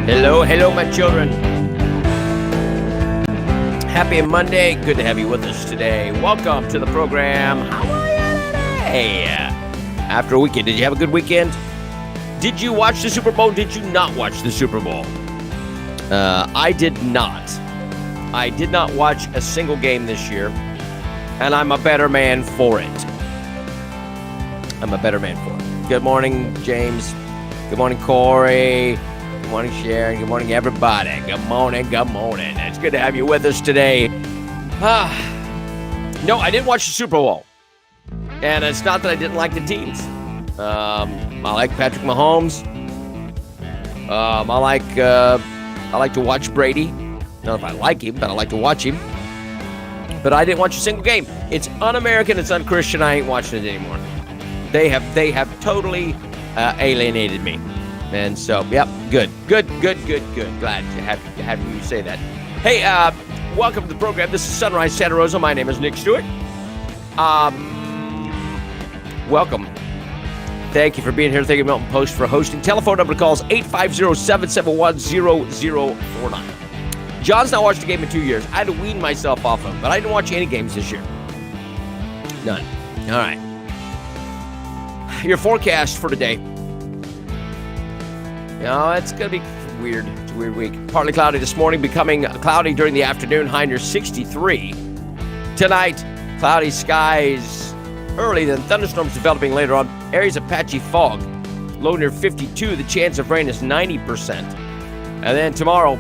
Hello, my children. Happy Monday. Good to have you with us today. Welcome to the program. How are you today? After a weekend, did you have a good weekend? Did you watch the Super Bowl? Did you not watch the Super Bowl? I did not. I did not watch a single game this year, and I'm a better man for it. Good morning, James. Good morning, Corey. Good morning, Sharon. Good morning, everybody. Good morning. It's good to have you with us today. No, I didn't watch the Super Bowl. And it's not that I didn't like the teams. I like Patrick Mahomes. I like to watch Brady. Not if I like him, but I like to watch him. But I didn't watch a single game. It's un-American. It's un-Christian. I ain't watching it anymore. They have totally alienated me. And so, yep, good. Glad to have you say that. Hey, welcome to the program. This is Sunrise Santa Rosa. My name is Nick Stewart. Welcome. Thank you for being here. Thank you, Milton Post, for hosting. Telephone number to call is 850-771-0049. John's not watched a game in 2 years. I had to wean myself off of him, but I didn't watch any games this year. None. All right. Your forecast for today. It's going to be weird. It's a weird week. Partly cloudy this morning, becoming cloudy during the afternoon, high near 63. Tonight, cloudy skies early, then thunderstorms developing later on. Areas of patchy fog, low near 52. The chance of rain is 90%. And then tomorrow,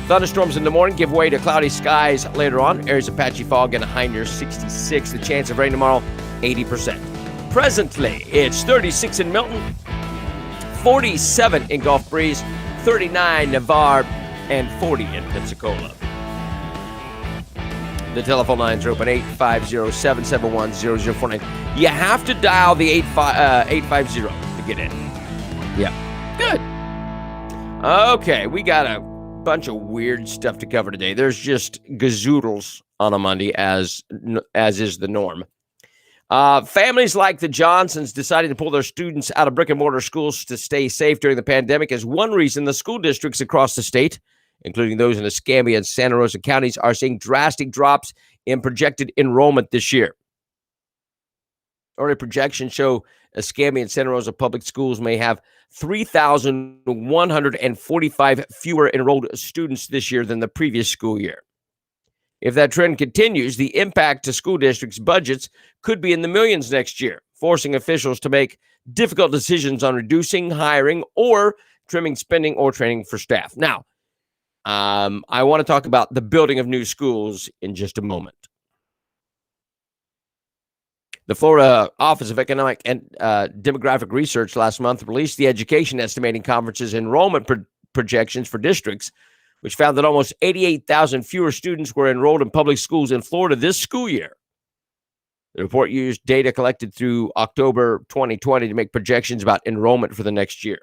thunderstorms in the morning give way to cloudy skies later on. Areas of patchy fog and a high near 66. The chance of rain tomorrow, 80%. Presently, it's 36 in Milton, 47 in Gulf Breeze, 39 Navarre, and 40 in Pensacola. The telephone lines are open, 850-771-0049. You have to dial the 850 to get in. Yeah, good. Okay, we got a bunch of weird stuff to cover today. There's just gazoodles on a Monday, as is the norm. Families like the Johnsons decided to pull their students out of brick-and-mortar schools to stay safe during the pandemic is one reason the school districts across the state, including those in Escambia and Santa Rosa counties, are seeing drastic drops in projected enrollment this year. Early projections show Escambia and Santa Rosa public schools may have 3,145 fewer enrolled students this year than the previous school year. If that trend continues, the impact to school districts' budgets could be in the millions next year, forcing officials to make difficult decisions on reducing, hiring, or trimming spending or training for staff. Now, I want to talk about the building of new schools in just a moment. The Florida Office of Economic and Demographic Research last month released the Education Estimating Conference's enrollment projections for districts, which found that almost 88,000 fewer students were enrolled in public schools in Florida this school year. The report used data collected through October 2020 to make projections about enrollment for the next year.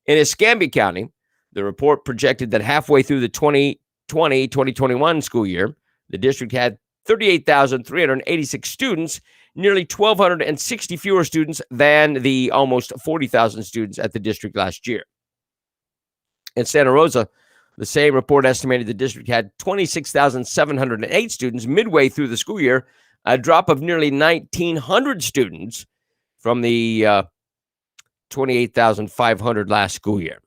In Escambia County, the report projected that halfway through the 2020-2021 school year, the district had 38,386 students, nearly 1,260 fewer students than the almost 40,000 students at the district last year. In Santa Rosa, the same report estimated the district had 26,708 students midway through the school year, a drop of nearly 1,900 students from the 28,500 last school year.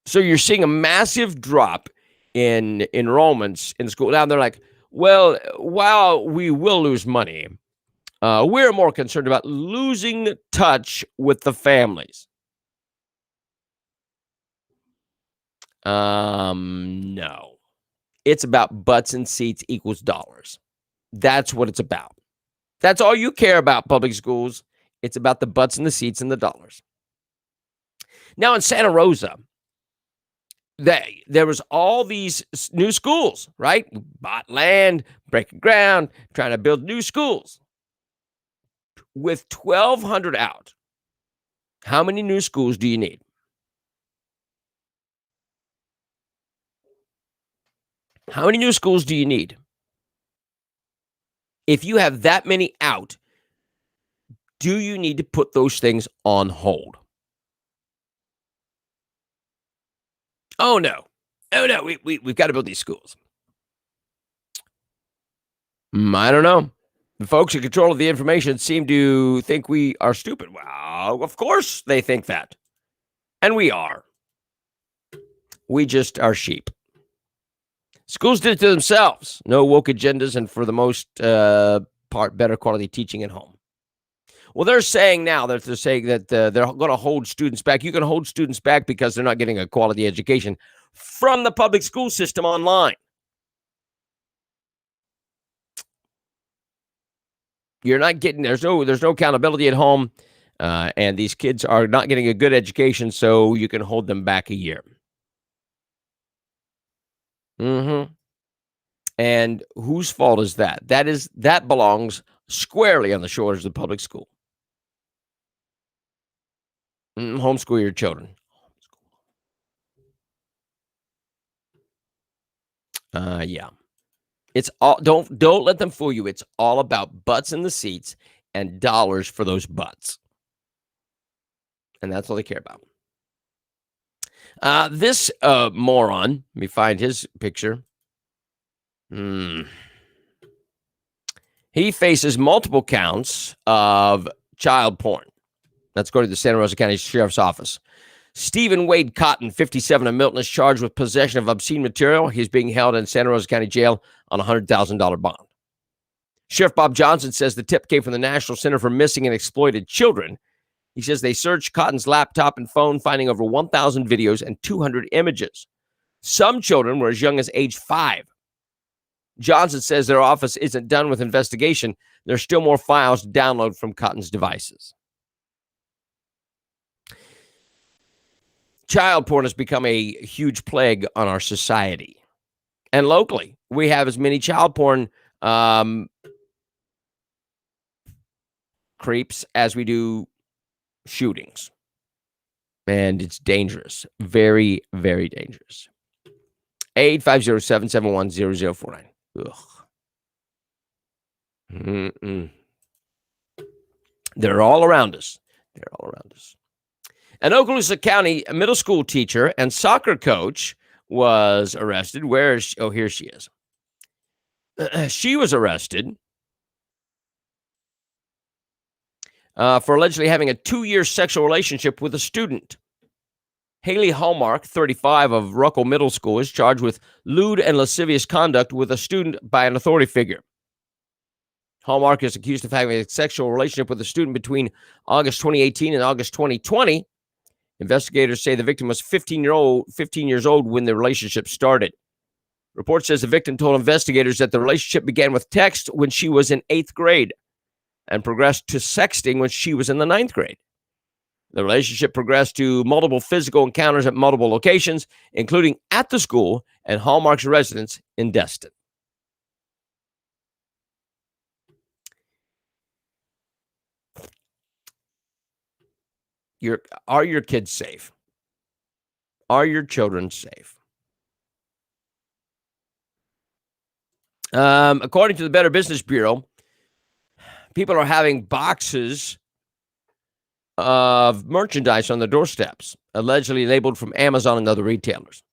So you're seeing a massive drop in enrollments in school. Now they're like, well, while we will lose money, we're more concerned about losing touch with the families. No. It's about butts and seats equals dollars. That's what it's about. That's all you care about, public schools. It's about the butts and the seats and the dollars. Now in Santa Rosa, there was all these new schools, right? We bought land, breaking ground, trying to build new schools. With 1,200 out, how many new schools do you need? How many new schools do you need? If you have that many out, do you need to put those things on hold? Oh no, oh no, we've got to build these schools. I don't know. The folks in control of the information seem to think we are stupid. Well, of course they think that, and we are. We just are sheep. Schools did it to themselves. No woke agendas, and for the most part, better quality teaching at home. Well, they're saying now that they're saying that they're going to hold students back. You can hold students back because they're not getting a quality education from the public school system online. You're not getting there's no accountability at home, and these kids are not getting a good education, so you can hold them back a year. Mm-hmm. And whose fault is that? That belongs squarely on the shoulders of the public school. Homeschool your children. Yeah. It's all don't let them fool you. It's all about butts in the seats and dollars for those butts. And that's all they care about. This moron, let me find his picture. He faces multiple counts of child porn. Let's go to the Santa Rosa County Sheriff's Office. Stephen Wade Cotton, 57 of Milton, is charged with possession of obscene material. He's being held in Santa Rosa County Jail on a $100,000 bond. Sheriff Bob Johnson says the tip came from the National Center for Missing and Exploited Children. He says they searched Cotton's laptop and phone, finding over 1,000 videos and 200 images. Some children were as young as age 5. Johnson says their office isn't done with investigation. There's still more files to download from Cotton's devices. Child porn has become a huge plague on our society. And locally, we have as many child porn creeps as we do shootings. And it's dangerous. Very, very dangerous. 850-771-0049. Ugh. They're all around us. They're all around us. An Okaloosa County middle school teacher and soccer coach was arrested. Where is she? Oh, here she is. She was arrested for allegedly having a 2-year sexual relationship with a student. Haley Hallmark, 35, of Ruckle Middle School, is charged with lewd and lascivious conduct with a student by an authority figure. Hallmark is accused of having a sexual relationship with a student between August 2018 and August 2020. Investigators say the victim was 15 years old when the relationship started. Report says the victim told investigators that the relationship began with text when she was in 8th grade and progressed to sexting when she was in the 9th grade. The relationship progressed to multiple physical encounters at multiple locations, including at the school and Hallmark's residence in Destin. Are your kids safe? Are your children safe? According to the Better Business Bureau, people are having boxes of merchandise on their doorsteps, allegedly labeled from Amazon and other retailers.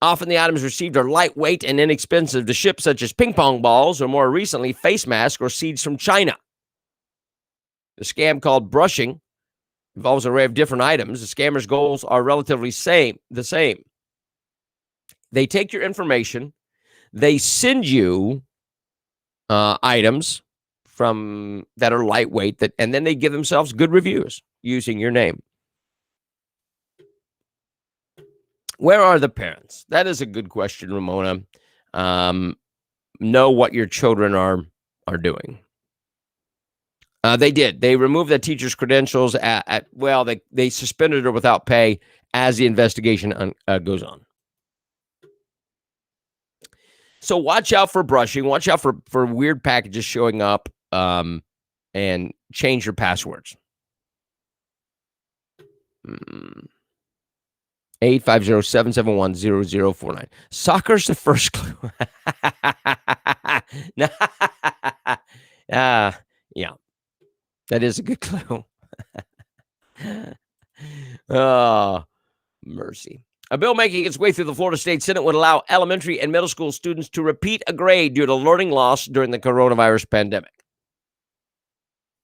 Often the items received are lightweight and inexpensive to ship, such as ping pong balls or, more recently, face masks or seeds from China. The scam, called brushing, involves an array of different items. The scammers' goals are relatively the same. They take your information, they send you items from that are lightweight, and then they give themselves good reviews using your name. Where are the parents? That is a good question, Ramona. Know what your children are doing. They did. They removed that teacher's credentials they suspended her without pay as the investigation goes on. So watch out for brushing. Watch out for weird packages showing up, and change your passwords. 850-771-0049. Soccer's the first clue. Yeah. That is a good clue. Oh, mercy. A bill making its way through the Florida State Senate would allow elementary and middle school students to repeat a grade due to learning loss during the coronavirus pandemic.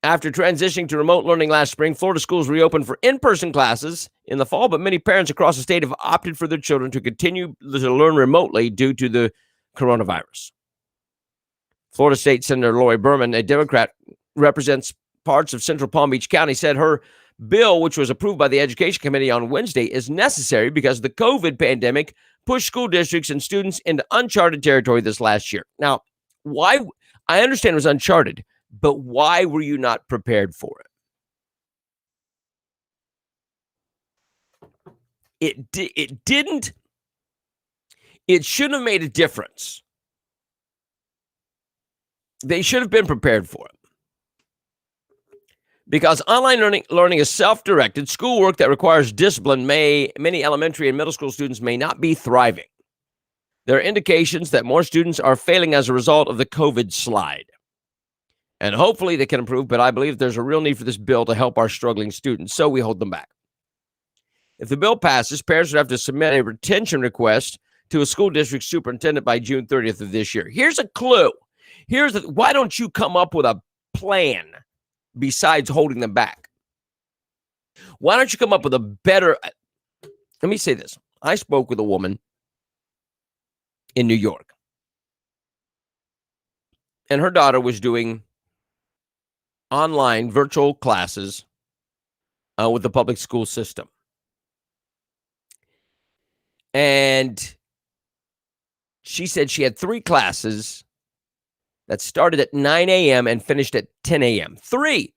After transitioning to remote learning last spring, Florida schools reopened for in-person classes in the fall, but many parents across the state have opted for their children to continue to learn remotely due to the coronavirus. Florida State Senator Lori Berman, a Democrat, represents parts of central Palm Beach County, said her bill, which was approved by the Education Committee on Wednesday, is necessary because the COVID pandemic pushed school districts and students into uncharted territory this last year. Now, why? I understand it was uncharted, but why were you not prepared for it? It didn't. It shouldn't have made a difference. They should have been prepared for it. Because online learning is self-directed, schoolwork that requires discipline many elementary and middle school students may not be thriving. There are indications that more students are failing as a result of the COVID slide. And hopefully they can improve, but I believe there's a real need for this bill to help our struggling students, so we hold them back. If the bill passes, parents would have to submit a retention request to a school district superintendent by June 30th of this year. Here's a clue. Why don't you come up with a plan besides holding them back? Why don't you come up with a better... Let me say this. I spoke with a woman in New York, and her daughter was doing online virtual classes with the public school system. And she said she had 3 classes that started at 9 a.m. and finished at 10 a.m. Three.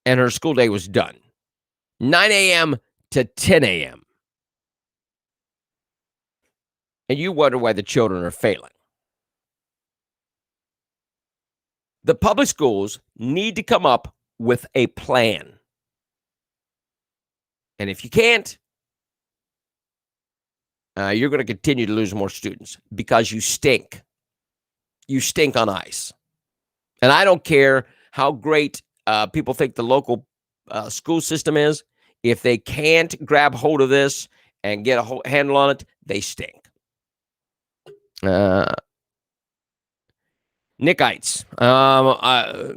And her school day was done. 9 a.m. to 10 a.m. And you wonder why the children are failing. The public schools need to come up with a plan. And if you can't, you're going to continue to lose more students because you stink. You stink on ice. And I don't care how great people think the local school system is. If they can't grab hold of this and get a handle on it, they stink. Nickites.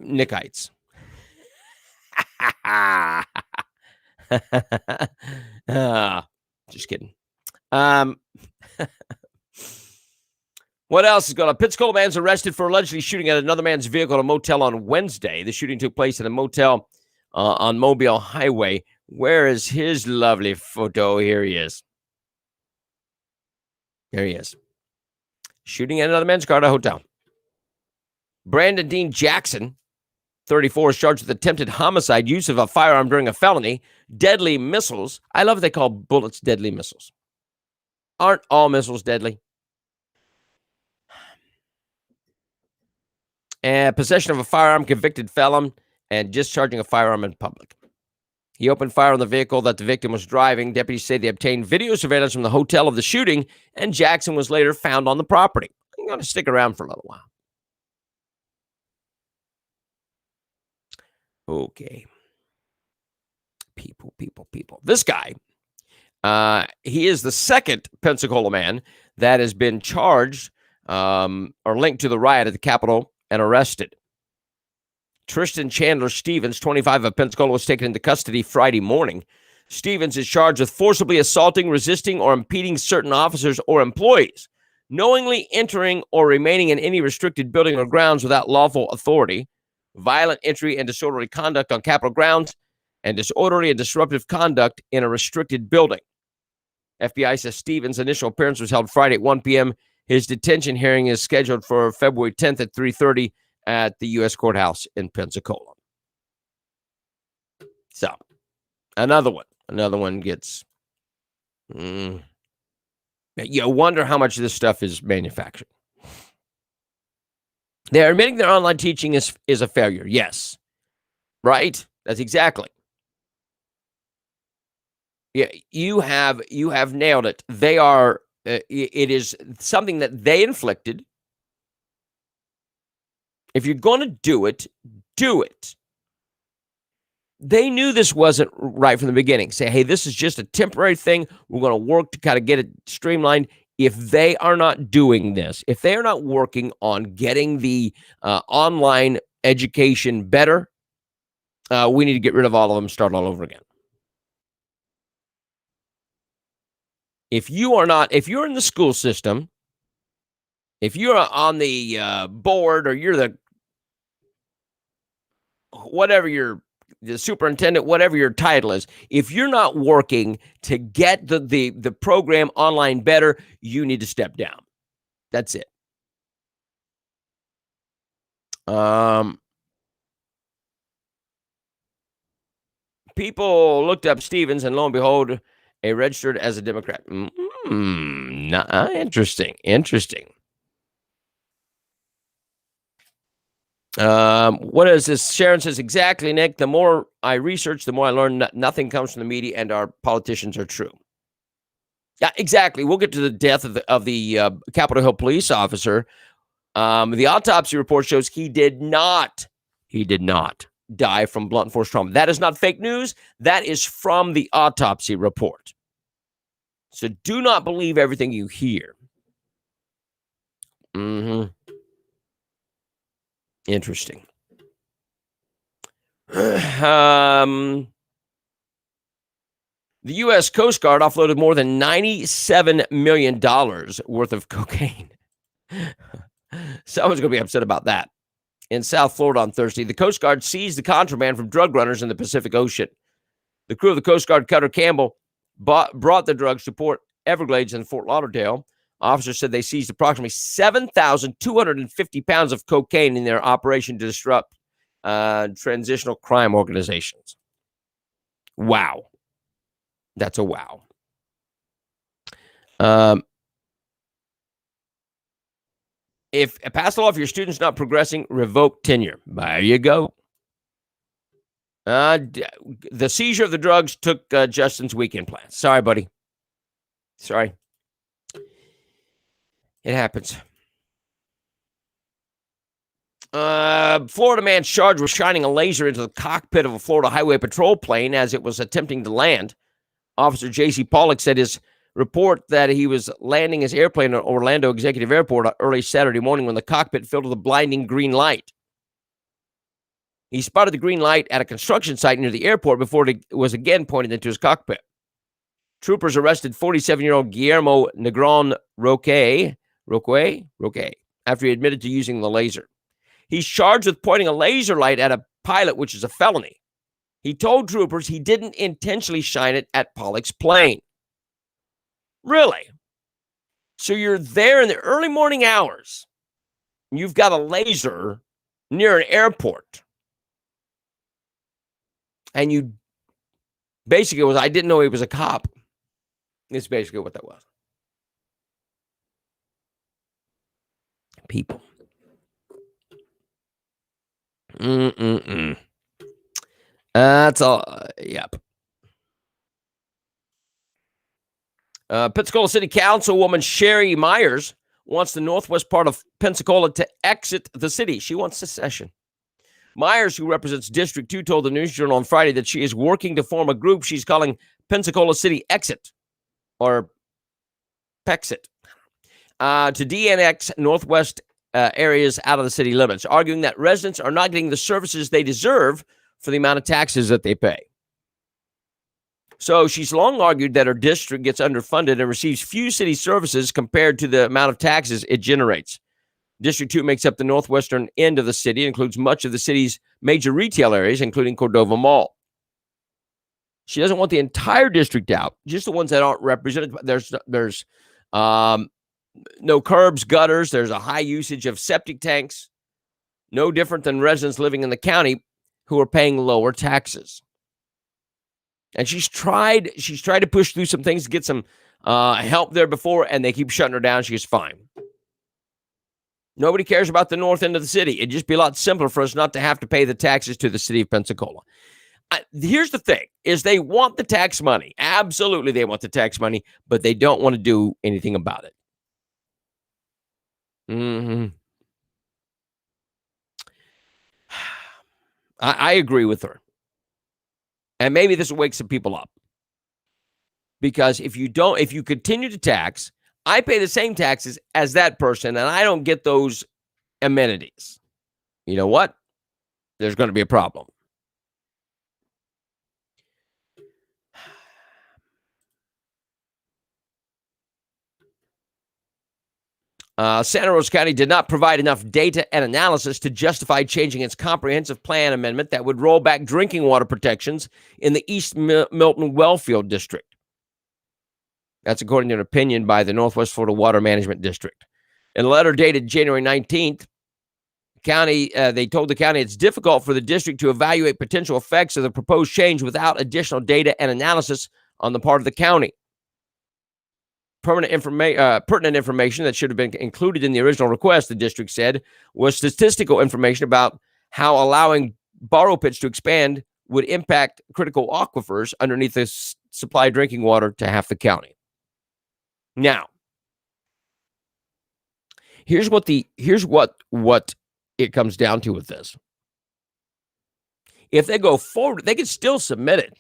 Nickites. Just kidding. What else is going on? Pensacola man's arrested for allegedly shooting at another man's vehicle at a motel on Wednesday. The shooting took place at a motel on Mobile Highway. Where is his lovely photo? Here he is. There he is. Shooting at another man's car at a hotel. Brandon Dean Jackson, 34, is charged with attempted homicide, use of a firearm during a felony, deadly missiles. I love they call bullets deadly missiles. Aren't all missiles deadly? And possession of a firearm, convicted felon, and discharging a firearm in public. He opened fire on the vehicle that the victim was driving. Deputies say they obtained video surveillance from the hotel of the shooting, and Jackson was later found on the property. I'm going to stick around for a little while. Okay. People. This guy, he is the second Pensacola man that has been charged or linked to the riot at the Capitol and arrested. Tristan Chandler Stevens, 25, of Pensacola, was taken into custody Friday morning. Stevens is charged with forcibly assaulting, resisting, or impeding certain officers or employees, knowingly entering or remaining in any restricted building or grounds without lawful authority, violent entry and disorderly conduct on Capitol grounds, and disorderly and disruptive conduct in a restricted building. FBI says Stevens' initial appearance was held Friday at 1 p.m. His detention hearing is scheduled for February 10th at 3:30 at the U.S. Courthouse in Pensacola. So, another one gets... You wonder how much of this stuff is manufactured. They're admitting their online teaching is a failure. Yes. Right? That's exactly. Yeah, you have nailed it. They are... it is something that they inflicted. If you're going to do it, do it. They knew this wasn't right from the beginning. Say, hey, this is just a temporary thing. We're going to work to kind of get it streamlined. If they are not doing this, if they are not working on getting the online education better, we need to get rid of all of them, start all over again. If you're in the school system, if you're on the board or you're the superintendent, whatever your title is, if you're not working to get the program online better, you need to step down. That's it. People looked up Stevens, and lo and behold, a registered as a Democrat. Interesting. What is this? Sharon says, exactly, Nick. The more I research, the more I learn nothing comes from the media and our politicians are true. Yeah, exactly. We'll get to the death of the Capitol Hill police officer. The autopsy report shows he did not die from blunt force trauma. That is not fake news. That is from the autopsy report. So do not believe everything you hear. Interesting. The U.S. Coast Guard offloaded more than $97 million worth of cocaine. Someone's going to be upset about that. In South Florida on Thursday, the Coast Guard seized the contraband from drug runners in the Pacific Ocean. The crew of the Coast Guard cutter Campbell brought the drugs to Port Everglades in Fort Lauderdale. Officers said they seized approximately 7,250 pounds of cocaine in their operation to disrupt transitional crime organizations. Wow. That's a wow. If pass the law, if your student's not progressing, revoke tenure. There you go. The seizure of the drugs took Justin's weekend plans. Sorry, buddy. Sorry. It happens. Florida man charged with shining a laser into the cockpit of a Florida Highway Patrol plane as it was attempting to land. Officer J.C. Pollock said his report that he was landing his airplane at Orlando Executive Airport early Saturday morning when the cockpit filled with a blinding green light. He spotted the green light at a construction site near the airport before it was again pointed into his cockpit. Troopers arrested 47-year-old Guillermo Negron Roque after he admitted to using the laser. He's charged with pointing a laser light at a pilot, which is a felony. He told troopers he didn't intentionally shine it at Pollock's plane. Really? So you're there in the early morning hours. And you've got a laser near an airport. And you basically I didn't know he was a cop. It's basically what that was. People. That's all. Yep. Pensacola City Councilwoman Sherry Myers wants the northwest part of Pensacola to exit the city. She wants secession. Myers, who represents District 2, told the News Journal on Friday that she is working to form a group she's calling Pensacola City Exit, or Pexit, to de-annex northwest areas out of the city limits, arguing that residents are not getting the services they deserve for the amount of taxes that they pay. So she's long argued that her district gets underfunded and receives few city services compared to the amount of taxes it generates. District 2 makes up the northwestern end of the city. It includes much of the city's major retail areas, including Cordova Mall. She doesn't want the entire district out, just the ones that aren't represented. There's no curbs, gutters. There's a high usage of septic tanks, no different than residents living in the county who are paying lower taxes. And she's tried to push through some things to get some help there before, and they keep shutting her down. She's fine. Nobody cares about the north end of the city. It'd just be a lot simpler for us not to have to pay the taxes to the city of Pensacola. Here's the thing, is they want the tax money. Absolutely, they want the tax money, but they don't want to do anything about it. I agree with her. And maybe this will wake some people up. Because if you continue to tax, I pay the same taxes as that person, and I don't get those amenities. You know what? There's going to be a problem. Santa Rosa County did not provide enough data and analysis to justify changing its comprehensive plan amendment that would roll back drinking water protections in the East Milton Wellfield District. That's according to an opinion by the Northwest Florida Water Management District. In a letter dated January 19th, they told the county it's difficult for the district to evaluate potential effects of the proposed change without additional data and analysis on the part of the county. Pertinent information that should have been included in the original request, the district said, was statistical information about how allowing borrow pits to expand would impact critical aquifers underneath the supply drinking water to half the county. Now, here's what it comes down to with this. If they go forward, they could still submit it,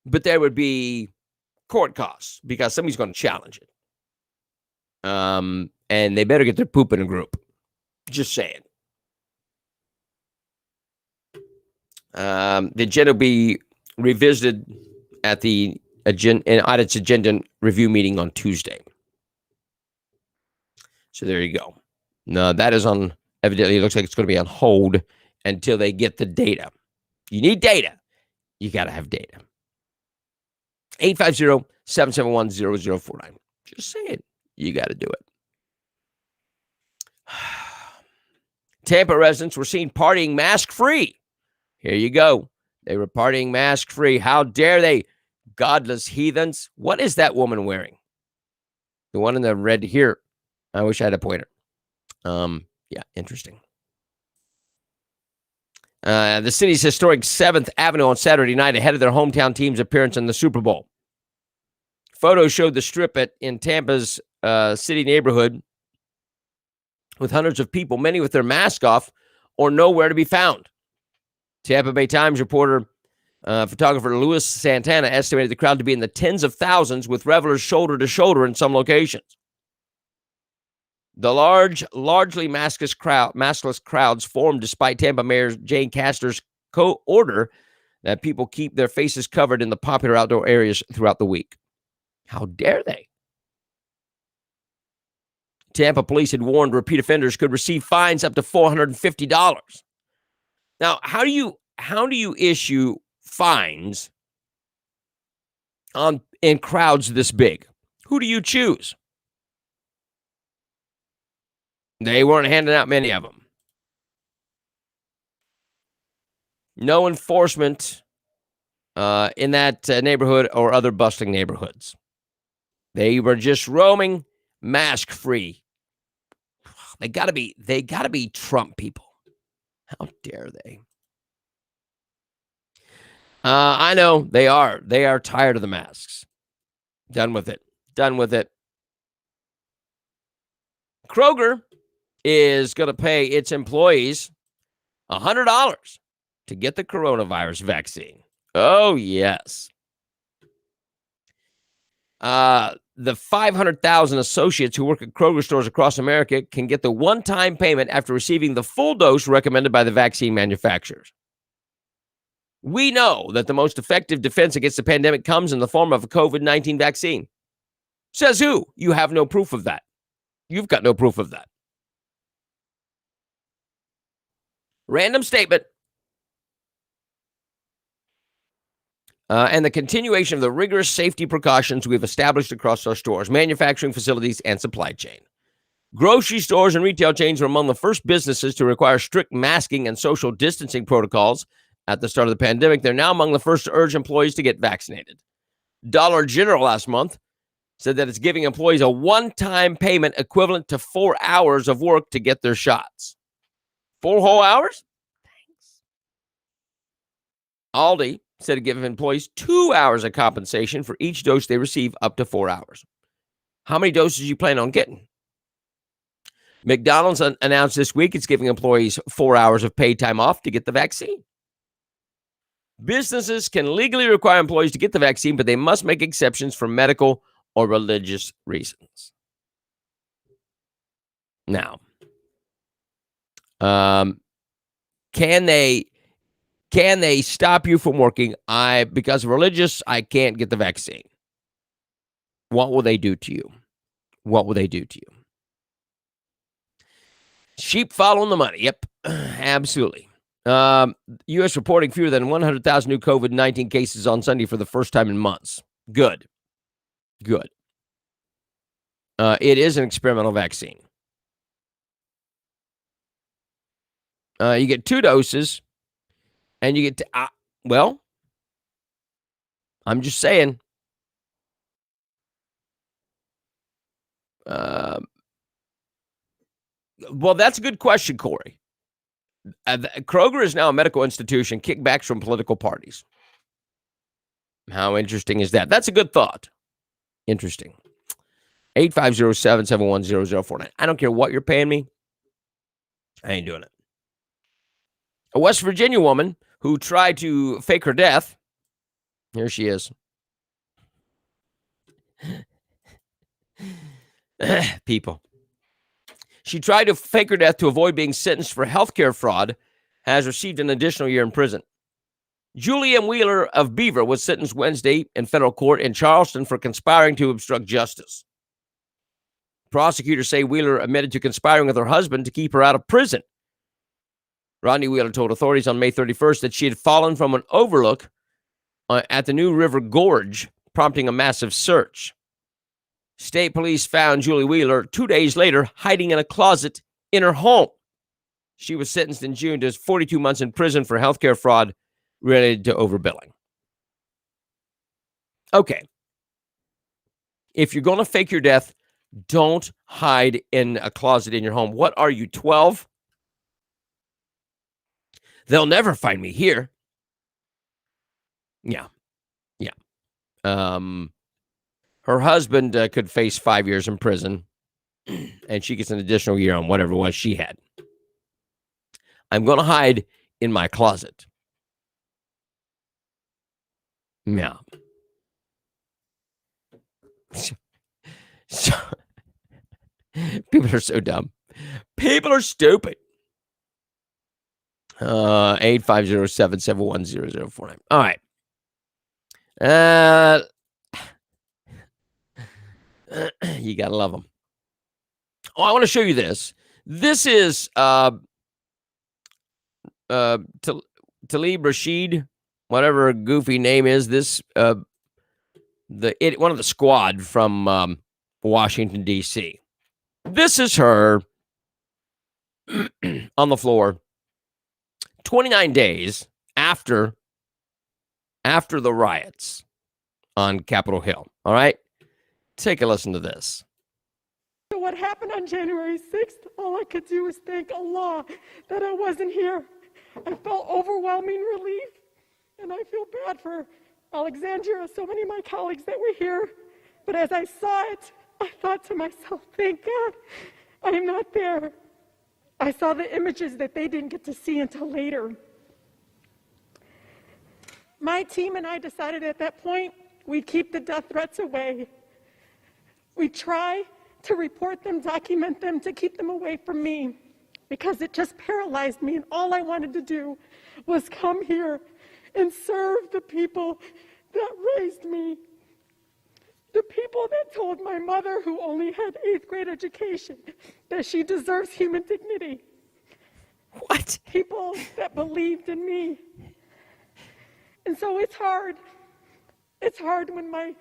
but there would be court costs because somebody's going to challenge it. And they better get their poop in a group. Just saying. The agenda will be revisited at its agenda review meeting on Tuesday. So there you go. No, that is on, evidently it looks like it's going to be on hold until they get the data. You need data. You got to have data. 850-771-0049. Just saying, you got to do it. Tampa residents were seen partying mask-free. Here you go. They were partying mask-free. How dare they? Godless heathens. What is that woman wearing? The one in the red here. I wish I had a pointer. Yeah, interesting. The city's historic 7th Avenue on Saturday night ahead of their hometown team's appearance in the Super Bowl. Photos showed the strip in Tampa's city neighborhood with hundreds of people, many with their mask off or nowhere to be found. Tampa Bay Times reporter, photographer Louis Santana estimated the crowd to be in the tens of thousands, with revelers shoulder to shoulder in some locations. The largely maskless crowds formed despite Tampa Mayor Jane Castor's order that people keep their faces covered in the popular outdoor areas throughout the week. How dare they? Tampa police had warned repeat offenders could receive fines up to $450. Now, how do you issue fines in crowds this big? Who do you choose? They weren't handing out many of them. No enforcement in that neighborhood or other bustling neighborhoods. They were just roaming mask-free. They gotta be Trump people. How dare they? I know they are. They are tired of the masks. Done with it. Kroger is going to pay its employees $100 to get the coronavirus vaccine. Oh, yes. The 500,000 associates who work at Kroger stores across America can get the one-time payment after receiving the full dose recommended by the vaccine manufacturers. We know that the most effective defense against the pandemic comes in the form of a COVID-19 vaccine. Says who? You have no proof of that. You've got no proof of that. Random statement. And the continuation of the rigorous safety precautions we've established across our stores, manufacturing facilities, and supply chain. Grocery stores and retail chains were among the first businesses to require strict masking and social distancing protocols at the start of the pandemic. They're now among the first to urge employees to get vaccinated. Dollar General last month said that it's giving employees a one-time payment equivalent to 4 hours of work to get their shots. 4 whole hours? Thanks. Aldi said to give employees 2 hours of compensation for each dose they receive up to 4 hours. How many doses you plan on getting? McDonald's announced this week it's giving employees 4 hours of paid time off to get the vaccine. Businesses can legally require employees to get the vaccine, but they must make exceptions for medical or religious reasons. Now, can they stop you from working? Because of religious, I can't get the vaccine. What will they do to you? What will they do to you? Sheep following the money. Yep, absolutely. U.S. reporting fewer than 100,000 new COVID-19 cases on Sunday for the first time in months. Good. It is an experimental vaccine. You get 2 doses, and you get to, well, I'm just saying. Well, that's a good question, Corey. Kroger is now a medical institution, kickbacks from political parties. How interesting is that? That's a good thought. Interesting. 850-771-0049. I don't care what you're paying me. I ain't doing it. A West Virginia woman who tried to fake her death. Here she is. People. She tried to fake her death to avoid being sentenced for healthcare fraud, has received an additional year in prison. Julia Wheeler of Beaver was sentenced Wednesday in federal court in Charleston for conspiring to obstruct justice. Prosecutors say Wheeler admitted to conspiring with her husband to keep her out of prison. Rodney Wheeler told authorities on May 31st that she had fallen from an overlook at the New River Gorge, prompting a massive search. State police found Julie Wheeler 2 days later hiding in a closet in her home. She was sentenced in June to 42 months in prison for healthcare fraud related to overbilling. Okay. If you're going to fake your death, don't hide in a closet in your home. What are you, 12? They'll never find me here. Yeah. Her husband could face 5 years in prison, and she gets an additional year on whatever it was she had. I'm going to hide in my closet. Yeah. So, people are so dumb. People are stupid. 850-771-0049. All right. You gotta love them. Oh, I want to show you this. This is Talib Rashid, whatever her goofy name is. This one of the squad from Washington D.C. This is her on the floor 29 days after the riots on Capitol Hill. All right? Take a listen to this. So what happened on January 6th, all I could do was thank Allah that I wasn't here. I felt overwhelming relief, and I feel bad for Alexandria, so many of my colleagues that were here. But as I saw it, I thought to myself, thank God I am not there. I saw the images that they didn't get to see until later. My team and I decided at that point we'd keep the death threats away. We'd try to report them, document them, to keep them away from me, because it just paralyzed me, and all I wanted to do was come here and serve the people that raised me. The people that told my mother, who only had 8th grade education, that she deserves human dignity. What? People that believed in me. And so it's hard. It's hard when my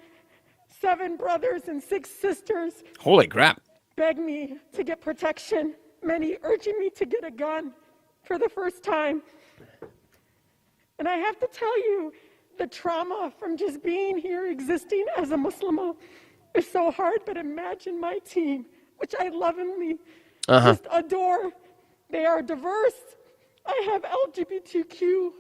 7 brothers and 6 sisters, holy crap, beg me to get protection, many urging me to get a gun for the first time. And I have to tell you, the trauma from just being here, existing as a Muslim, is so hard. But imagine my team, which I lovingly just adore. They are diverse. I have LGBTQ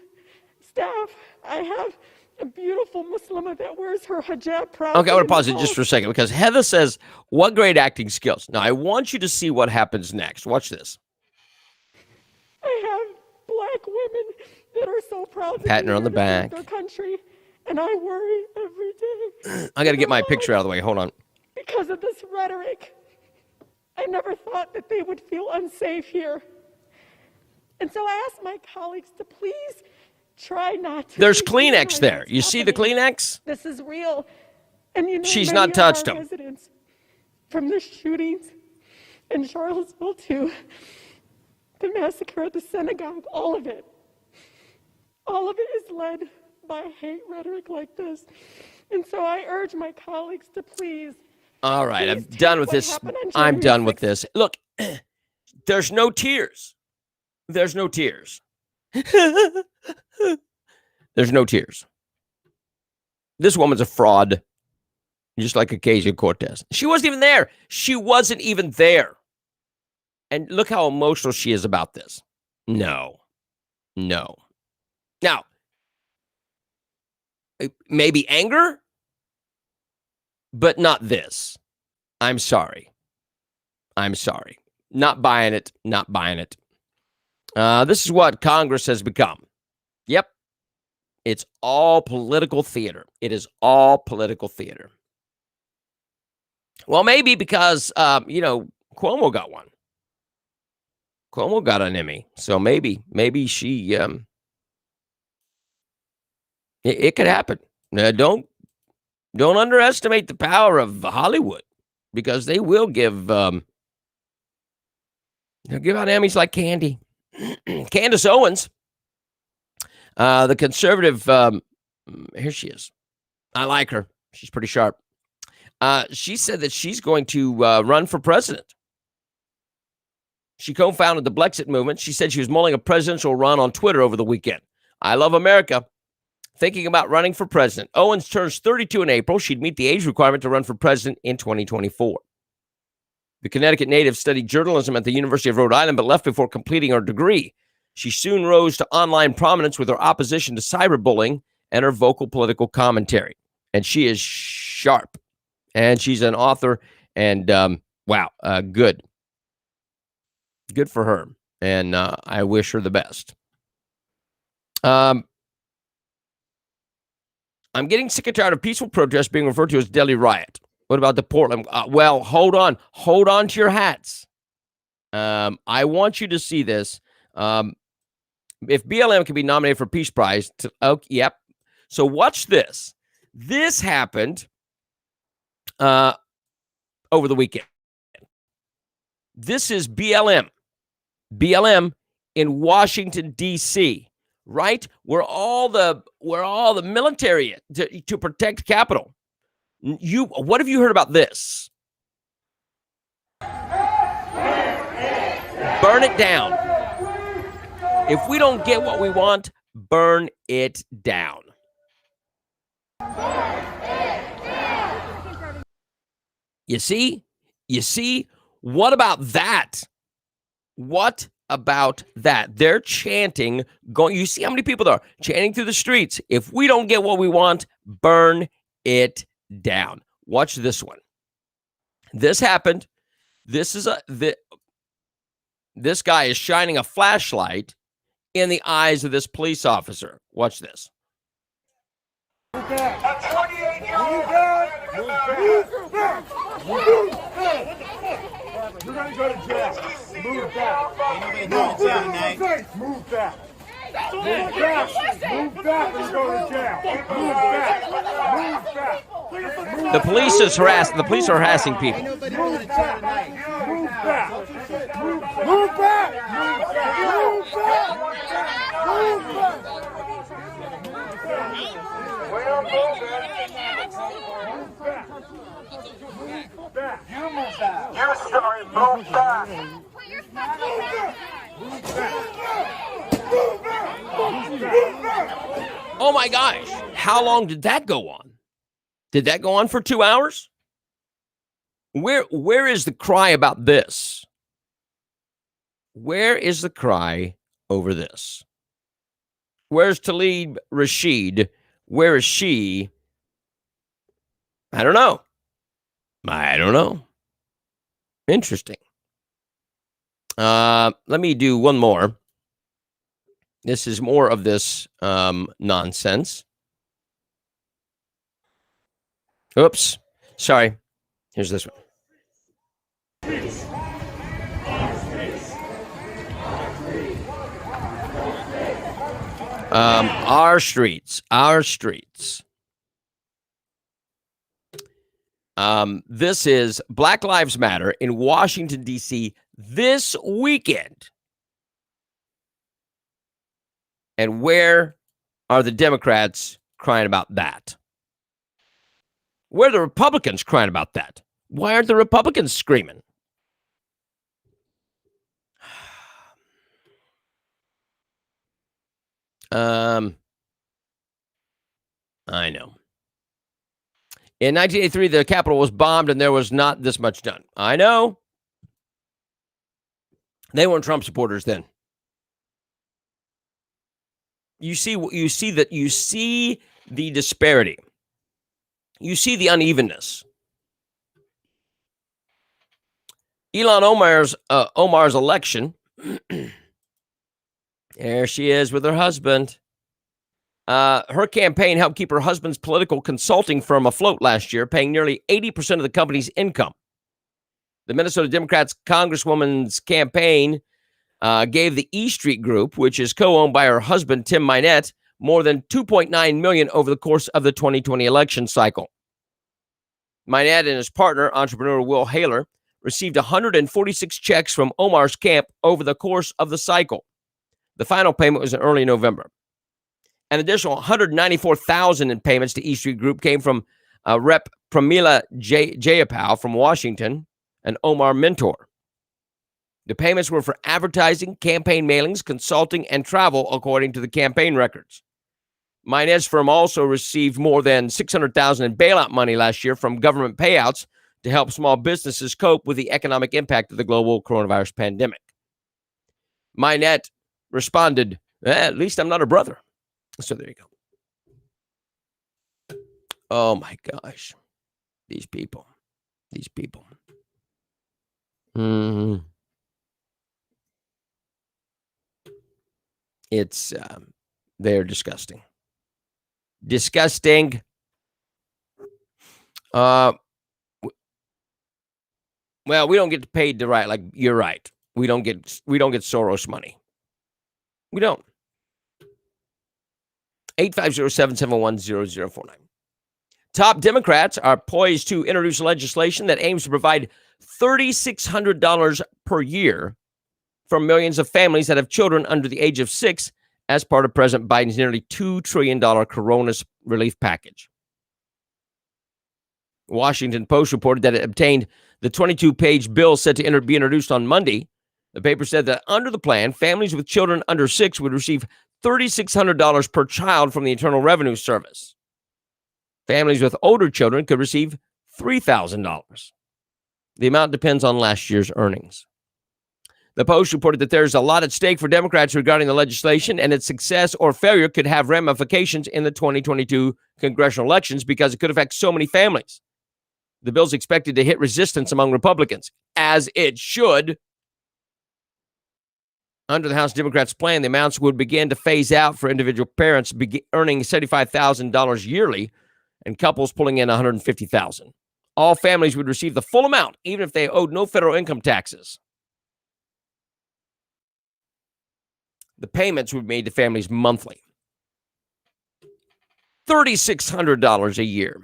staff. I have a beautiful Muslimah that wears her hijab proudly. Okay, I want to pause it just for a second, because Heather says, what great acting skills. Now, I want you to see what happens next. Watch this. I have black women that are so proud to Patting be her on the here to serve back. their country, and I worry every day. I got to get my picture out of the way. Hold on. Because of this rhetoric, I never thought that they would feel unsafe here. And so I asked my colleagues to please try not to. There's Kleenex there. You see the Kleenex? This is real. And you know, She's many not touched of our them. residents from the shootings in Charlottesville to the massacre at the synagogue, all of it is led by hate rhetoric like this. And so I urge my colleagues to please. All right, please I'm take done with what this. happened on I'm January done with 6th. this. Look, there's no tears. There's no tears. There's no tears. This woman's a fraud, just like Ocasio-Cortez. She wasn't even there. She wasn't even there. And look how emotional she is about this. No. Now, maybe anger, but not this. I'm sorry. Not buying it. This is what Congress has become. Yep. It's all political theater. It is all political theater. Well, maybe because, Cuomo got one. Cuomo got an Emmy. So maybe she, it could happen. Don't underestimate the power of Hollywood, because they will give, they'll give out Emmys like candy. Candace Owens, the conservative, here she is. I like her. She's pretty sharp. She said that she's going to run for president. She co-founded the Blexit movement. She said she was mulling a presidential run on Twitter over the weekend. I love America. Thinking about running for president. Owens turns 32 in April. She'd meet the age requirement to run for president in 2024. The Connecticut native studied journalism at the University of Rhode Island, but left before completing her degree. She soon rose to online prominence with her opposition to cyberbullying and her vocal political commentary. And she is sharp. And she's an author. And good. Good for her. And I wish her the best. I'm getting sick and tired of peaceful protests being referred to as Delhi riot. What about the Portland? Well, hold on to your hats. I want you to see this. If BLM can be nominated for Peace Prize, yep. So watch this. This happened over the weekend. This is BLM in Washington, D.C., right? Where all the military to protect Capitol. What have you heard about this? Burn it down. If we don't get what we want, burn it down. You see? What about that? What about that? They're chanting, you see how many people there are chanting through the streets. If we don't get what we want, burn it down. Watch this one. This happened. This guy is shining a flashlight in the eyes of this police officer. Watch this. A 28-year-old. You're going to go to jail. Move back. Move back. Move back. Move back and go to jail. Move back. Move back. The police are harassing people. Move back. Move back. Move back. Move back. Move back. Well, move back. You move back. You sorry, move back. Oh my gosh. How long did that go on? Did that go on for 2 hours? Where is the cry about this? Where is the cry over this? Where's Tlaib Rashid? Where is she? I don't know. Interesting. Let me do one more. This is more of this nonsense. Oops. Sorry. Here's this one. Our streets. This is Black Lives Matter in Washington, D.C. this weekend. And where are the Democrats crying about that? Where are the Republicans crying about that? Why aren't the Republicans screaming? I know. In 1983, the Capitol was bombed and there was not this much done. I know. They weren't Trump supporters then. You see the disparity. You see the unevenness. Ilhan Omar's election. There she is with her husband. Her campaign helped keep her husband's political consulting firm afloat last year, paying nearly 80% of the company's income. The Minnesota Democrats Congresswoman's campaign gave the E Street Group, which is co-owned by her husband, Tim Minette, more than $2.9 million over the course of the 2020 election cycle. Minette and his partner, entrepreneur Will Haler, received 146 checks from Omar's camp over the course of the cycle. The final payment was in early November. An additional $194,000 in payments to E Street Group came from Rep. Pramila Jayapal from Washington, an Omar mentor. The payments were for advertising, campaign mailings, consulting, and travel, according to the campaign records. Minette's firm also received more than $600,000 in bailout money last year from government payouts to help small businesses cope with the economic impact of the global coronavirus pandemic. Minette responded, at least I'm not her brother. So there you go. Oh my gosh. These people. It's, they're disgusting. Disgusting. Well, we don't get paid to write. Like, you're right. We don't get Soros money. We don't. 850-771-0049. Top Democrats are poised to introduce legislation that aims to provide $3,600 per year for millions of families that have children under the age of 6 as part of President Biden's nearly $2 trillion corona relief package. Washington Post reported that it obtained the 22-page bill set to be introduced on Monday. The paper said that under the plan, families with children under 6 would receive $3,600 per child from the Internal Revenue Service. Families with older children could receive $3,000. The amount depends on last year's earnings. The Post reported that there's a lot at stake for Democrats regarding the legislation, and its success or failure could have ramifications in the 2022 congressional elections because it could affect so many families. The bill's expected to hit resistance among Republicans, as it should. Under the House Democrats' plan, the amounts would begin to phase out for individual parents earning $75,000 yearly and couples pulling in $150,000. All families would receive the full amount, even if they owed no federal income taxes. The payments would be made to families monthly. $3,600 a year.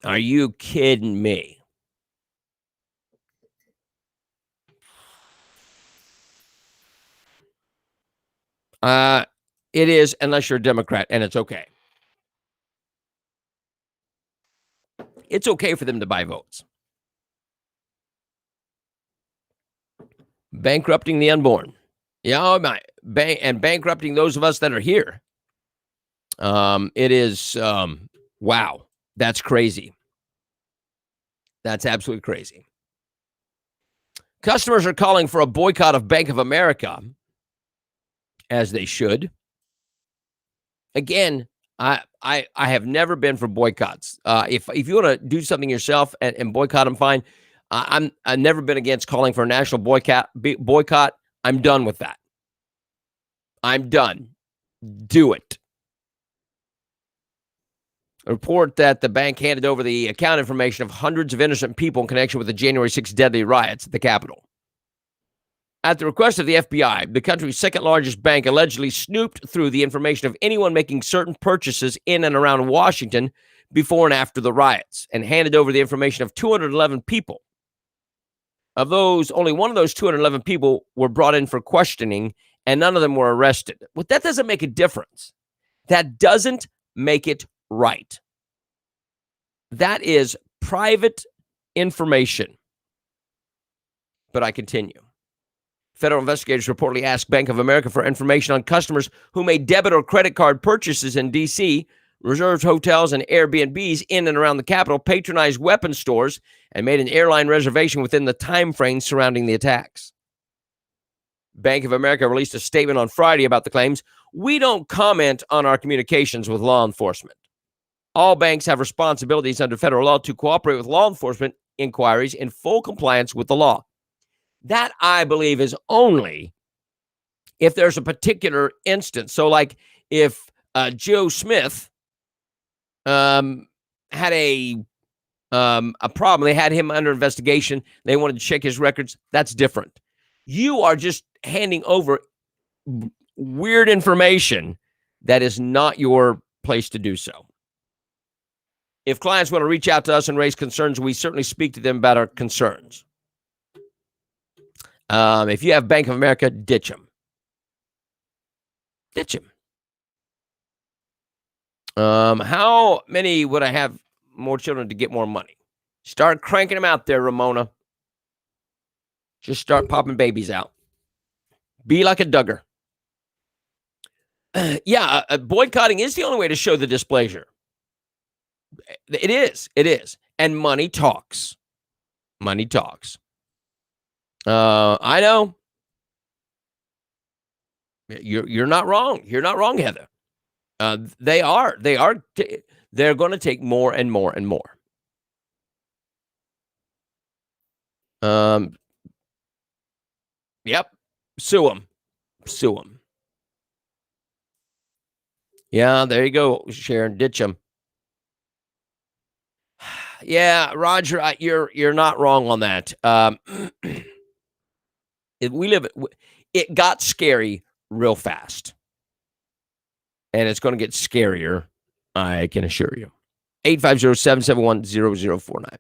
Are you kidding me? It is, unless you're a Democrat, and it's okay. It's okay for them to buy votes. Bankrupting the unborn. Yeah, and bankrupting those of us that are here. It is, wow, that's crazy. That's absolutely crazy. Customers are calling for a boycott of Bank of America, as they should. Again, I have never been for boycotts. If you want to do something yourself and boycott them, fine. I've never been against calling for a national boycott. I'm done with that. I'm done. Do it. A report that the bank handed over the account information of hundreds of innocent people in connection with the January 6th deadly riots at the Capitol. At the request of the FBI, the country's second largest bank allegedly snooped through the information of anyone making certain purchases in and around Washington before and after the riots and handed over the information of 211 people. Of those, only one of those 211 people were brought in for questioning, and none of them were arrested. But that doesn't make a difference. That doesn't make it right. That is private information. But I continue. Federal investigators reportedly asked Bank of America for information on customers who made debit or credit card purchases in D.C., reserved hotels and Airbnbs in and around the Capitol, patronized weapons stores, and made an airline reservation within the time frame surrounding the attacks. Bank of America released a statement on Friday about the claims. We don't comment on our communications with law enforcement. All banks have responsibilities under federal law to cooperate with law enforcement inquiries in full compliance with the law. That, I believe, is only if there's a particular instance. So, like if Joe Smith had a problem, they had him under investigation, they wanted to check his records, that's different. You are just handing over weird information that is not your place to do so. If clients want to reach out to us and raise concerns, we certainly speak to them about our concerns. If you have Bank of America, ditch them. Ditch them. How many would I have more children to get more money? Start cranking them out there, Ramona. Just start popping babies out. Be like a Duggar. Boycotting is the only way to show the displeasure. It is. It is. And money talks. Money talks. I know. You're not wrong. You're not wrong, Heather. They're going to take more and more and more. Yep. Sue them. Sue them. Yeah, there you go, Sharon. Ditch them. Yeah, Roger, you're not wrong on that. It got scary real fast. And it's going to get scarier, I can assure you. 850-771-0049.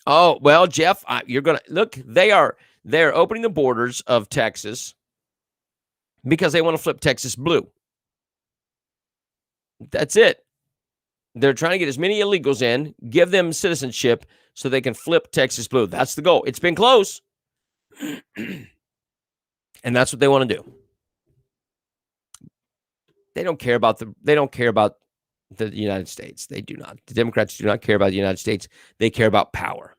Oh, well, Jeff, you're going to look, they're opening the borders of Texas because they want to flip Texas blue. That's it. They're trying to get as many illegals in, give them citizenship so they can flip Texas blue. That's the goal. It's been close. And that's what they want to do. They don't care about the United States. They do not. The Democrats do not care about the United States. They care about power.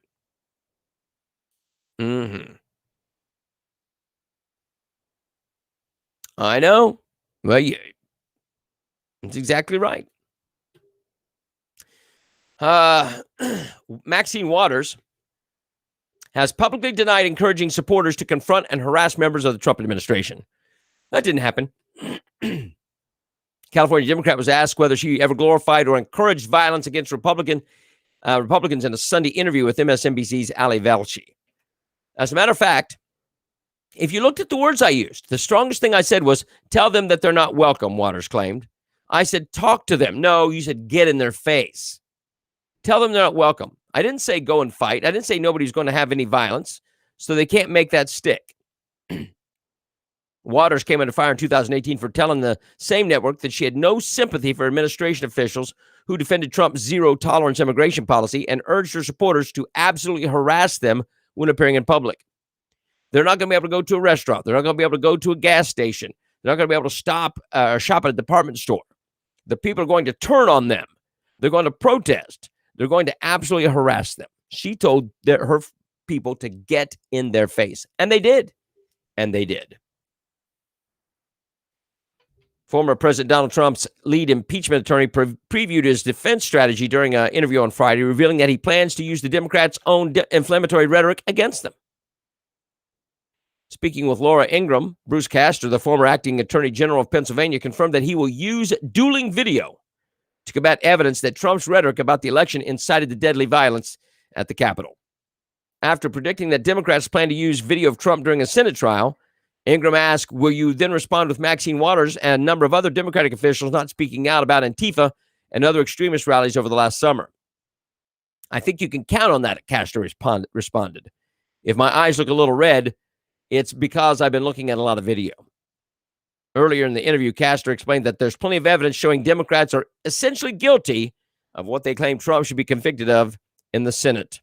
I know. Well, yeah, that's exactly right. Maxine Waters has publicly denied encouraging supporters to confront and harass members of the Trump administration. That didn't happen. California Democrat was asked whether she ever glorified or encouraged violence against Republicans in a Sunday interview with MSNBC's Ali Velshi. As a matter of fact, if you looked at the words I used, the strongest thing I said was, tell them that they're not welcome, Waters claimed. I said, talk to them. No, you said, get in their face. Tell them they're not welcome. I didn't say go and fight. I didn't say nobody's going to have any violence, so they can't make that stick. Waters came under fire in 2018 for telling the same network that she had no sympathy for administration officials who defended Trump's zero-tolerance immigration policy and urged her supporters to absolutely harass them when appearing in public. They're not going to be able to go to a restaurant. They're not going to be able to go to a gas station. They're not going to be able to stop or shop at a department store. The people are going to turn on them. They're going to protest. They're going to absolutely harass them. She told her people to get in their face. And they did. And they did. Former President Donald Trump's lead impeachment attorney previewed his defense strategy during an interview on Friday, revealing that he plans to use the Democrats' own inflammatory rhetoric against them. Speaking with Laura Ingraham, Bruce Castor, the former acting attorney general of Pennsylvania, confirmed that he will use dueling video to combat evidence that Trump's rhetoric about the election incited the deadly violence at the Capitol. After predicting that Democrats plan to use video of Trump during a Senate trial, Ingraham asked, will you then respond with Maxine Waters and a number of other Democratic officials not speaking out about Antifa and other extremist rallies over the last summer? I think you can count on that, Castor responded. If my eyes look a little red, it's because I've been looking at a lot of video. Earlier in the interview, Castor explained that there's plenty of evidence showing Democrats are essentially guilty of what they claim Trump should be convicted of in the Senate.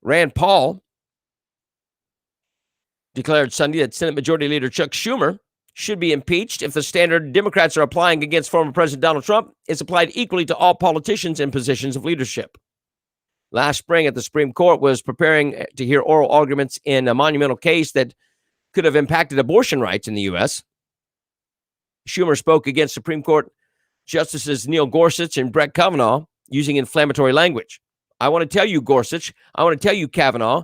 Rand Paul declared Sunday that Senate Majority Leader Chuck Schumer should be impeached if the standard Democrats are applying against former President Donald Trump is applied equally to all politicians in positions of leadership. Last spring at the Supreme Court was preparing to hear oral arguments in a monumental case that could have impacted abortion rights in the U.S. Schumer spoke against Supreme Court Justices Neil Gorsuch and Brett Kavanaugh using inflammatory language. I want to tell you, Gorsuch, I want to tell you, Kavanaugh,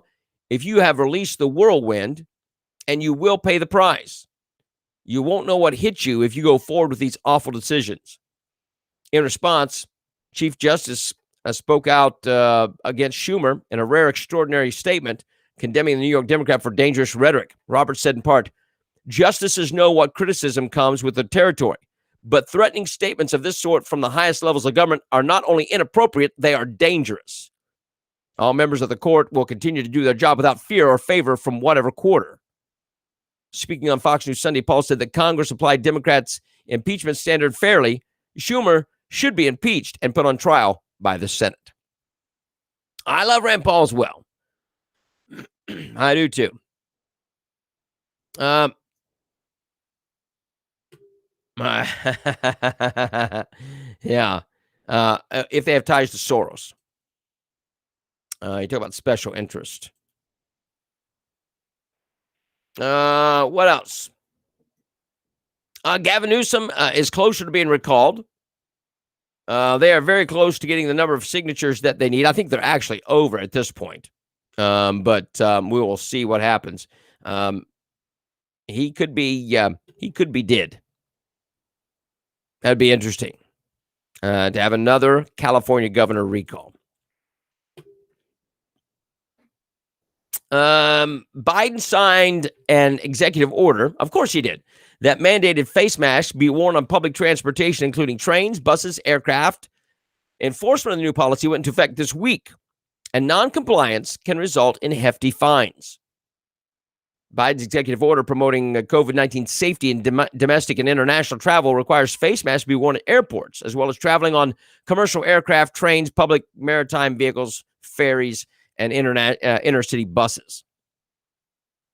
if you have released the whirlwind, and you will pay the price. You won't know what hit you if you go forward with these awful decisions. In response, Chief Justice spoke out against Schumer in a rare, extraordinary statement condemning the New York Democrat for dangerous rhetoric. Roberts said in part, justices know what criticism comes with the territory, but threatening statements of this sort from the highest levels of government are not only inappropriate, they are dangerous. All members of the court will continue to do their job without fear or favor from whatever quarter. Speaking on Fox News Sunday, Paul said that Congress applied Democrats' impeachment standard fairly. Schumer should be impeached and put on trial by the Senate. I love Rand Paul as well. I do too. Yeah. If they have ties to Soros. You talk about special interest. What else? Gavin Newsom is closer to being recalled. They are very close to getting the number of signatures that they need. I think they're actually over at this point. But we will see what happens. He could be dead. That'd be interesting to have another California governor recall. Biden signed an executive order, of course he did, that mandated face masks be worn on public transportation, including trains, buses, aircraft. Enforcement of the new policy went into effect this week, and noncompliance can result in hefty fines. Biden's executive order promoting COVID-19 safety in domestic and international travel requires face masks to be worn at airports, as well as traveling on commercial aircraft, trains, public maritime vehicles, ferries, and intercity buses.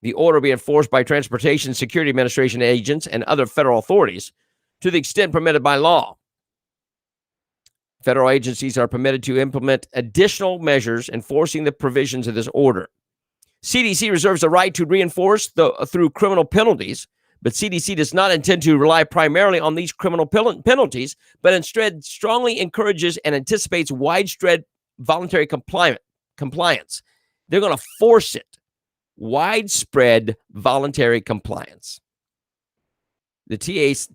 The order will be enforced by Transportation Security Administration agents and other federal authorities to the extent permitted by law. Federal agencies are permitted to implement additional measures enforcing the provisions of this order. CDC reserves the right to reinforce through criminal penalties, but CDC does not intend to rely primarily on these criminal penalties, but instead strongly encourages and anticipates widespread voluntary compliance. They're going to force it. Widespread voluntary compliance. The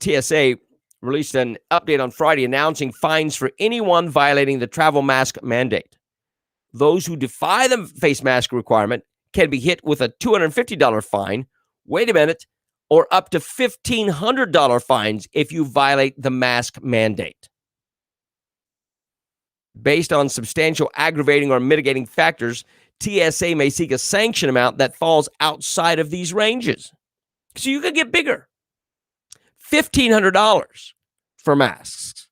TSA released an update on Friday announcing fines for anyone violating the travel mask mandate. Those who defy the face mask requirement can be hit with a $250 fine, wait a minute, or up to $1,500 fines if you violate the mask mandate. Based on substantial aggravating or mitigating factors, TSA may seek a sanction amount that falls outside of these ranges. So you could get bigger. $1,500 for masks.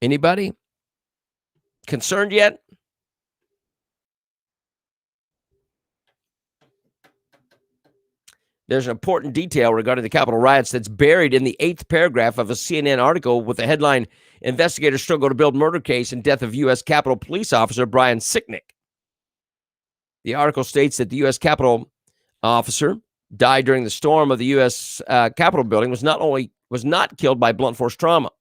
Anybody concerned yet? There's an important detail regarding the Capitol riots that's buried in the 8th paragraph of a CNN article with the headline, Investigators Struggle to Build Murder Case in Death of U.S. Capitol Police Officer Brian Sicknick. The article states that the U.S. Capitol officer died during the storm of the U.S. Capitol building was not killed by blunt force trauma.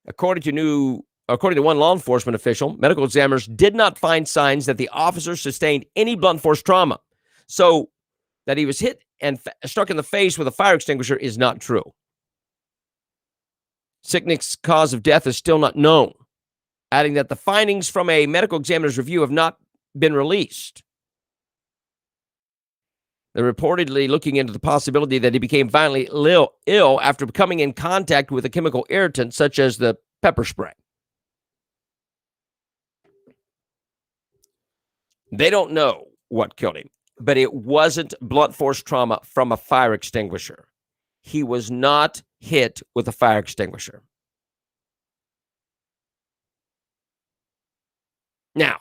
According to new According to one law enforcement official, medical examiners did not find signs that the officer sustained any blunt force trauma. So that he was hit and struck in the face with a fire extinguisher is not true. Sicknick's cause of death is still not known, adding that the findings from a medical examiner's review have not been released. They're reportedly looking into the possibility that he became violently ill after coming in contact with a chemical irritant such as the pepper spray. They don't know what killed him, but it wasn't blunt force trauma from a fire extinguisher. He was not hit with a fire extinguisher. Now,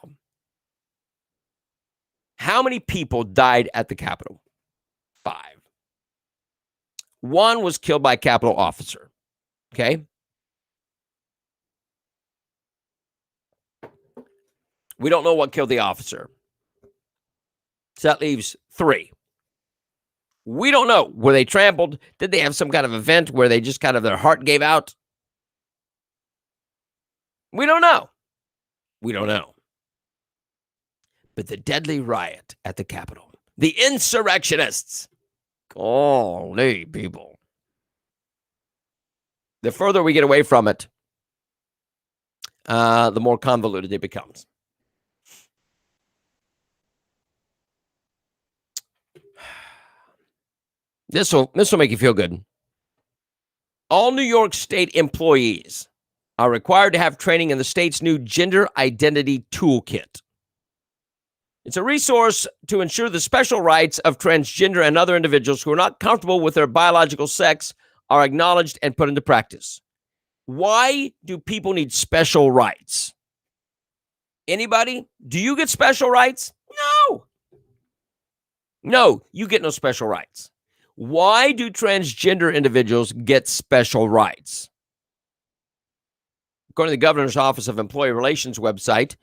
how many people died at the Capitol? 5. 1 was killed by a Capitol officer. Okay? We don't know what killed the officer. So that leaves 3. We don't know. Were they trampled? Did they have some kind of event where they just kind of their heart gave out? We don't know. We don't know. But the deadly riot at the Capitol, the insurrectionists, golly, people. The further we get away from it, the more convoluted it becomes. This will make you feel good. All New York State employees are required to have training in the state's new Gender Identity Toolkit. It's a resource to ensure the special rights of transgender and other individuals who are not comfortable with their biological sex are acknowledged and put into practice. Why do people need special rights? Anybody? Do you get special rights? No. No, you get no special rights. Why do transgender individuals get special rights? According to the Governor's Office of Employee Relations website,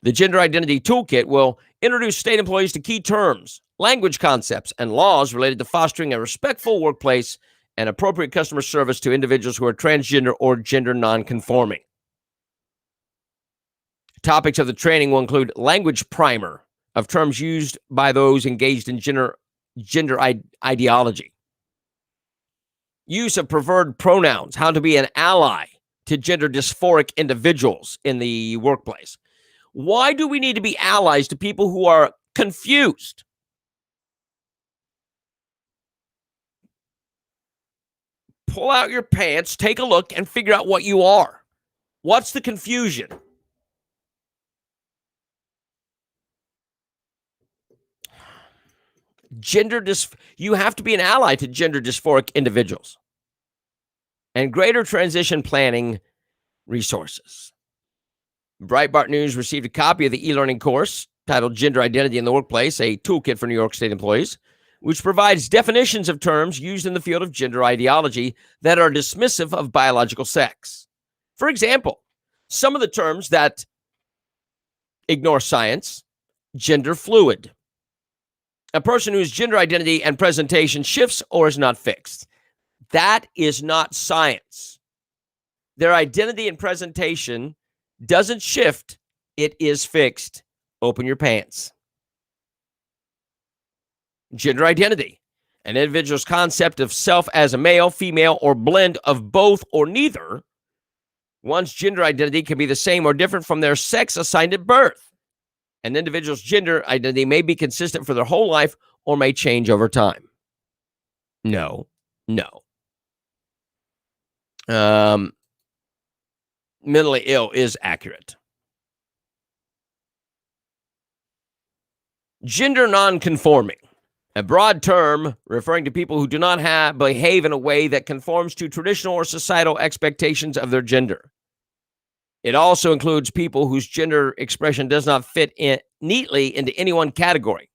the Gender Identity Toolkit will introduce state employees to key terms, language concepts, and laws related to fostering a respectful workplace and appropriate customer service to individuals who are transgender or gender nonconforming. Topics of the training will include language primer of terms used by those engaged in gender ideology, use of preferred pronouns, how to be an ally to gender dysphoric individuals in the workplace. Why do we need to be allies to people who are confused? Pull out your pants, take a look, and figure out what you are. What's the confusion? You have to be an ally to gender dysphoric individuals. And greater transition planning resources. Breitbart News received a copy of the e-learning course titled Gender Identity in the Workplace, a toolkit for New York State employees, which provides definitions of terms used in the field of gender ideology that are dismissive of biological sex. For example, some of the terms that ignore science: gender fluid, a person whose gender identity and presentation shifts or is not fixed. That is not science. Their identity and presentation doesn't shift, it is fixed. Open your pants. Gender identity, an individual's concept of self as a male, female, or blend of both or neither. One's gender identity can be the same or different from their sex assigned at birth. An individual's gender identity may be consistent for their whole life or may change over time. No. Mentally ill is accurate. Gender nonconforming, a broad term referring to people who do not behave in a way that conforms to traditional or societal expectations of their gender. It also includes people whose gender expression does not fit neatly into any one category.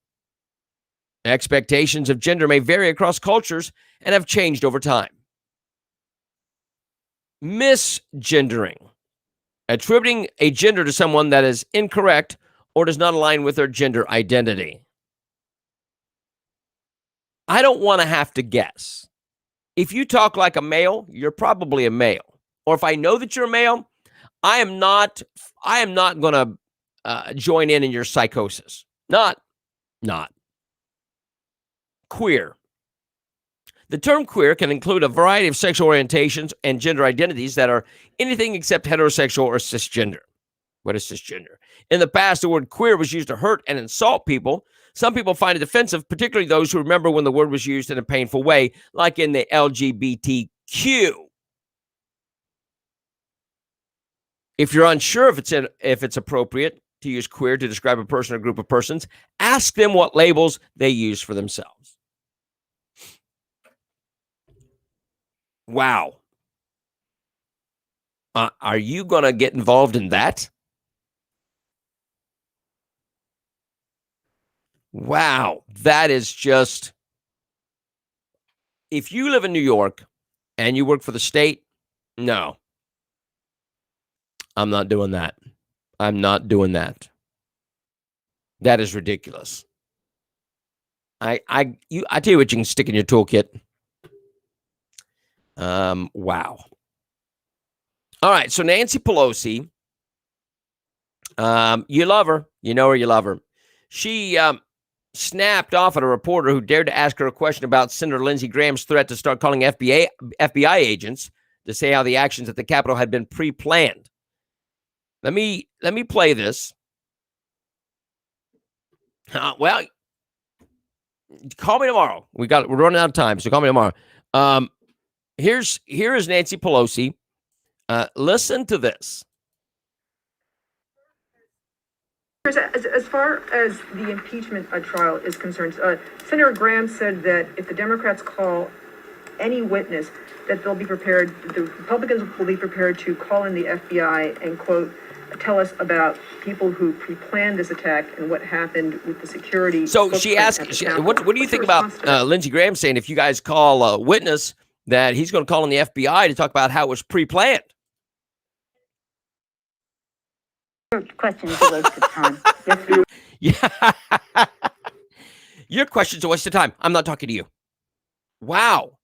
Expectations of gender may vary across cultures and have changed over time. Misgendering, attributing a gender to someone that is incorrect or does not align with their gender identity. I don't want to have to guess. If you talk like a male, you're probably a male. Or if I know that you're a male, I am not going to join in your psychosis. Not. Queer. The term queer can include a variety of sexual orientations and gender identities that are anything except heterosexual or cisgender. What is cisgender? In the past, the word queer was used to hurt and insult people. Some people find it offensive, particularly those who remember when the word was used in a painful way, like in the LGBTQ. If you're unsure if it's appropriate to use queer to describe a person or group of persons, ask them what labels they use for themselves. Wow. Are you going to get involved in that? Wow. That is just, if you live in New York and you work for the state, no. I'm not doing that. I'm not doing that. That is ridiculous. I tell you what you can stick in your toolkit. Wow. All right. So Nancy Pelosi, you love her. You know her. You love her. She snapped off at a reporter who dared to ask her a question about Senator Lindsey Graham's threat to start calling FBI agents to say how the actions at the Capitol had been pre-planned. Let me play this. Well, call me tomorrow. We're running out of time, so call me tomorrow. Here is Nancy Pelosi. Listen to this. As far as the impeachment trial is concerned, Senator Graham said that if the Democrats call any witness, that they'll be prepared, the Republicans will be prepared to call in the FBI and, quote, tell us about people who pre-planned this attack and what happened with the security. So she asked, what do you think about Lindsey Graham saying if you guys call a witness that he's going to call in the FBI to talk about how it was pre-planned? Your question is a waste of time. Yes, Yeah. Your question's a waste of time. I'm not talking to you. Wow.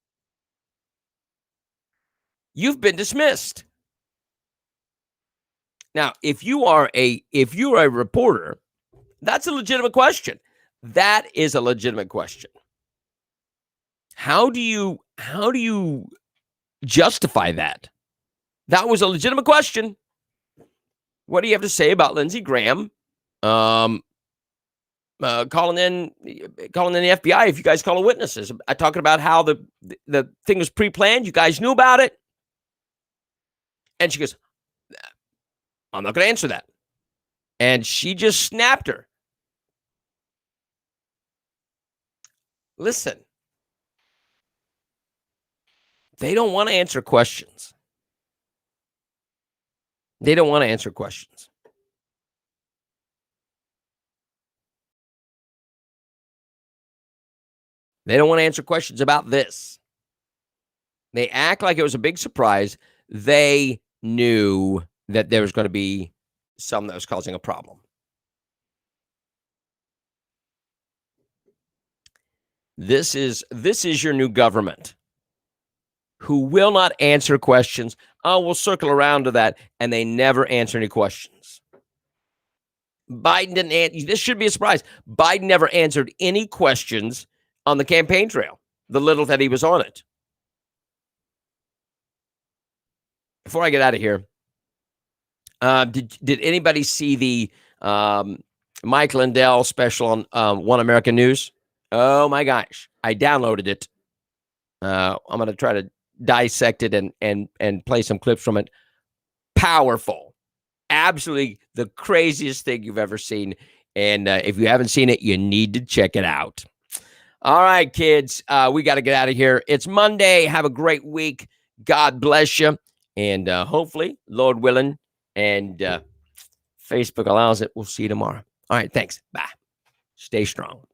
You've been dismissed. Now, if you are a reporter, that's a legitimate question. That is a legitimate question. How do you justify that? That was a legitimate question. What do you have to say about Lindsey Graham calling in the FBI if you guys call witnesses? Talking about how the thing was pre-planned. You guys knew about it. And she goes, I'm not going to answer that. And she just snapped her. Listen, they don't want to answer questions. They don't want to answer questions. They don't want to answer questions about this. They act like it was a big surprise. They knew that there was going to be something that was causing a problem. This is your new government who will not answer questions. Oh, we'll circle around to that. And they never answer any questions. Biden didn't answer. This should be a surprise. Biden never answered any questions on the campaign trail, the little that he was on it. Before I get out of here, did anybody see the Mike Lindell special on One American News? Oh my gosh, I downloaded it. I'm going to try to dissect it and play some clips from it. Powerful, absolutely the craziest thing you've ever seen. And if you haven't seen it, you need to check it out. All right, kids, we got to get out of here. It's Monday. Have a great week. God bless you. And hopefully, Lord willing, and Facebook allows it, we'll see you tomorrow. All right, thanks. Bye. Stay strong.